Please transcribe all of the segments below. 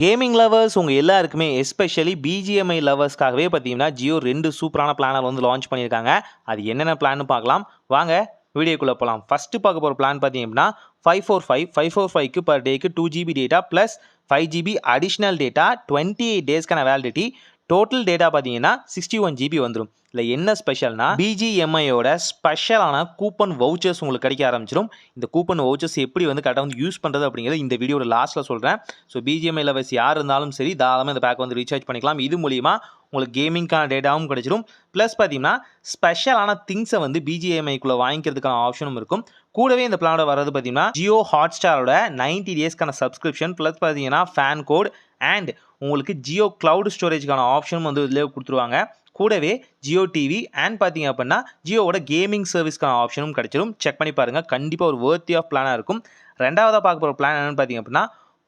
Gaming lovers உங்கள் எல்லாருக்குமே especially BGMI லவர்ஸ்க்காகவே பார்த்தீங்கன்னா ஜியோ 2 சூப்பரான பிளானை வந்து லான்ச் பண்ணியிருக்காங்க. அது என்னென்ன பிளான்னு பார்க்கலாம் வாங்க வீடியோக்குள்ளே போகலாம். ஃபஸ்ட்டு பார்க்க போகிற பிளான் பார்த்தீங்க அப்படின்னா 545க்கு பர் டேக்கு 2 GB data plus 5 GB additional data 28 டேஸ்க்கான வேலிடிட்டி. டோட்டல் டேட்டா பார்த்தீங்கன்னா 61 GB வந்துடும். இல்லை என்ன ஸ்பெஷல்னா பிஜிஎம்ஐயோட ஸ்பெஷலான கூப்பன் வவுச்சர்ஸ் உங்களுக்கு கிடைக்க ஆரம்பிச்சிடும். இந்த கூப்பன் வவுச்சர்ஸ் எப்படி வந்து கரெக்டாக வந்து யூஸ் பண்ணுறது அப்படிங்கிறது இந்த வீடியோட லாஸ்ட்டில் சொல்கிறேன். ஸோ பிஜிஎம்ஐ லவர்ஸ் யார் இருந்தாலும் சரி தாராளமாக இந்த பேக் வந்து ரீசார்ஜ் பண்ணிக்கலாம். இது மூலிமா உங்களுக்கு கேமிங்கான டேட்டாவும் கிடைச்சிடும். ப்ளஸ் பார்த்தீங்கன்னா ஸ்பெஷலான திங்ஸை வந்து பிஜிஎம்ஐக்குள்ளே வாங்கிக்கிறதுக்கான ஆப்ஷனும் இருக்கும். கூடவே இந்த பிளானோட வர்றது பார்த்தீங்கன்னா ஜியோ ஹாட்ஸ்டாரோட 90 டேஸ்க்கான சப்ஸ்கிரிப்ஷன் ப்ளஸ் பார்த்தீங்கன்னா ஃபேன் கோட் அண்ட் உங்களுக்கு ஜியோ கிளவுட் ஸ்டோரேஜ்க்கான ஆப்ஷனும் வந்து இதிலே கொடுத்துருவாங்க. கூடவே ஜியோ டிவி அண்ட் பார்த்தீங்க அப்படின்னா ஜியோவோட கேமிங் சர்வீஸ்க்கான ஆப்ஷனும் கிடைச்சிடும். செக் பண்ணி பாருங்கள், கண்டிப்பாக ஒரு வர்த்தி ஆஃப் பிளானாக இருக்கும். ரெண்டாவதாக பார்க்க போகிற பிளான் என்னென்னு பார்த்தீங்க அப்படின்னா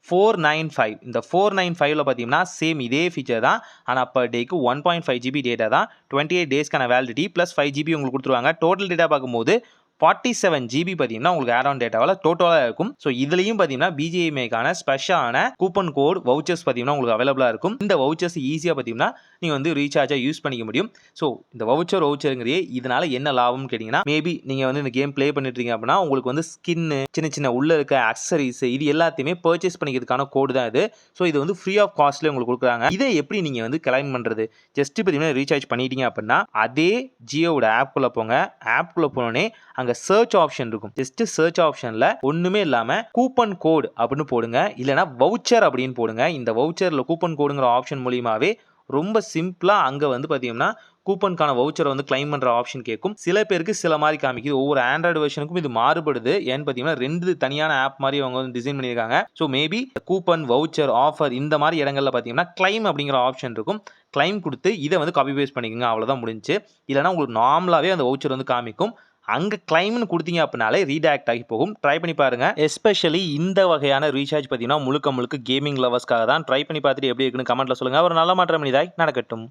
495. இந்த 495ல் பார்த்தீங்கன்னா சேம் இதே ஃபீச்சர் தான். ஆனால் பர் டேக்கு 1.5 GB டேட்டா தான். 28 டேஸ்க்கான வேலிடிட்டி ப்ளஸ் 5 GB உங்களுக்கு கொடுத்துருவாங்க. டோட்டல் டேட்டா பார்க்கும்போது 47 GB பார்த்தீங்கன்னா உங்களுக்கு ஆட் ஆன் டேட்டாவில் டோட்டலாக இருக்கும். ஸோ இதுலையும் பார்த்தீங்கன்னா பிஜிஎம்ஐக்கான ஸ்பெஷலான கூப்பன் கோட் வவுச்சர்ஸ் பார்த்தீங்கன்னா உங்களுக்கு அவைலபிளாக இருக்கும். இந்த வவுச்சர்ஸ் ஈஸியாக பார்த்தீங்கன்னா நீங்கள் வந்து ரீசார்ஜாக யூஸ் பண்ணிக்க முடியும். ஸோ இந்த வவுச்சருங்கிறதே இதனால என்ன லாபம்னு கேட்டிங்கன்னா, மேபி நீங்கள் வந்து இந்த கேம் ப்ளே பண்ணிட்டு இருக்கீங்க அப்படின்னா உங்களுக்கு வந்து ஸ்கின்னு சின்ன சின்ன உள்ள இருக்க அக்சசரிஸ் இது எல்லாத்தையுமே பர்ச்சேஸ் பண்ணிக்கிறதுக்கான கோடு தான் இது. ஸோ இது வந்து ஃப்ரீ ஆஃப் காஸ்ட்லேயே உங்களுக்கு கொடுக்குறாங்க. இதை எப்படி நீங்கள் வந்து கிளைம் பண்ணுறது? ஜஸ்ட் பார்த்தீங்கன்னா ரீசார்ஜ் பண்ணிட்டீங்க அப்படின்னா அதே ஜியோவோட ஆப்குள்ளே போங்க. ஆப்குள்ளே போனோடனே அங்கே சர்ச் ஆப்ஷன் இருக்கும். ஜஸ்ட் சர்ச் ஆப்ஷன்ல ஒண்ணுமே இல்லாம கூப்பன் கோட் அப்படின்னு போடுங்க, இல்லைன்னா வவுச்சர் அப்படின்னு போடுங்க. இந்த வவுச்சர்ல கூப்பன் கோடுங்கிற ஆப்ஷன் மூலியமாவே ரொம்ப சிம்பிளா அங்க வந்து பாத்தீங்கன்னா கூப்பனுக்கான வவுச்சரை வந்து கிளைம் பண்ற ஆப்ஷன் கேட்கும். சில பேருக்கு சில மாதிரி காமிக்குது. ஒவ்வொரு ஆண்ட்ராய்டு வெர்ஷனுக்கும் இது மாறுபடுது. ஏன்னு பார்த்தீங்கன்னா 2 தனியான ஆப் மாதிரி அவங்க வந்து டிசைன் பண்ணியிருக்காங்க. So maybe coupon voucher offer இந்த மாதிரி இடங்கள்ல பார்த்தீங்கன்னா கிளைம் அப்படிங்கிற ஆப்ஷன் இருக்கும். கிளைம் கொடுத்து இதை வந்து காப்பி பேஸ்ட் பண்ணிக்கோங்க, அவ்வளோதான் முடிஞ்சு. இல்லைனா உங்களுக்கு நார்மலாகவே அந்த வவுச்சர் வந்து காமிக்கும். அங்கே கிளைம்னு கொடுத்தீங்க அப்படின்னாலே ரீடாக்ட் ஆகி போகும். ட்ரை பண்ணி பாருங்க. எஸ்பெஷலி இந்த வகையான ரீசார்ஜ் பார்த்தீங்கன்னா முழுக்க முழுக்க கேமிங் லவர்ஸ்க்காக தான். ட்ரை பண்ணி பார்த்துட்டு எப்படி இருக்குன்னு கமெண்ட்ல சொல்லுங்க. ஒரு நல்ல மாற்றம் இதாய் நடக்கட்டும்.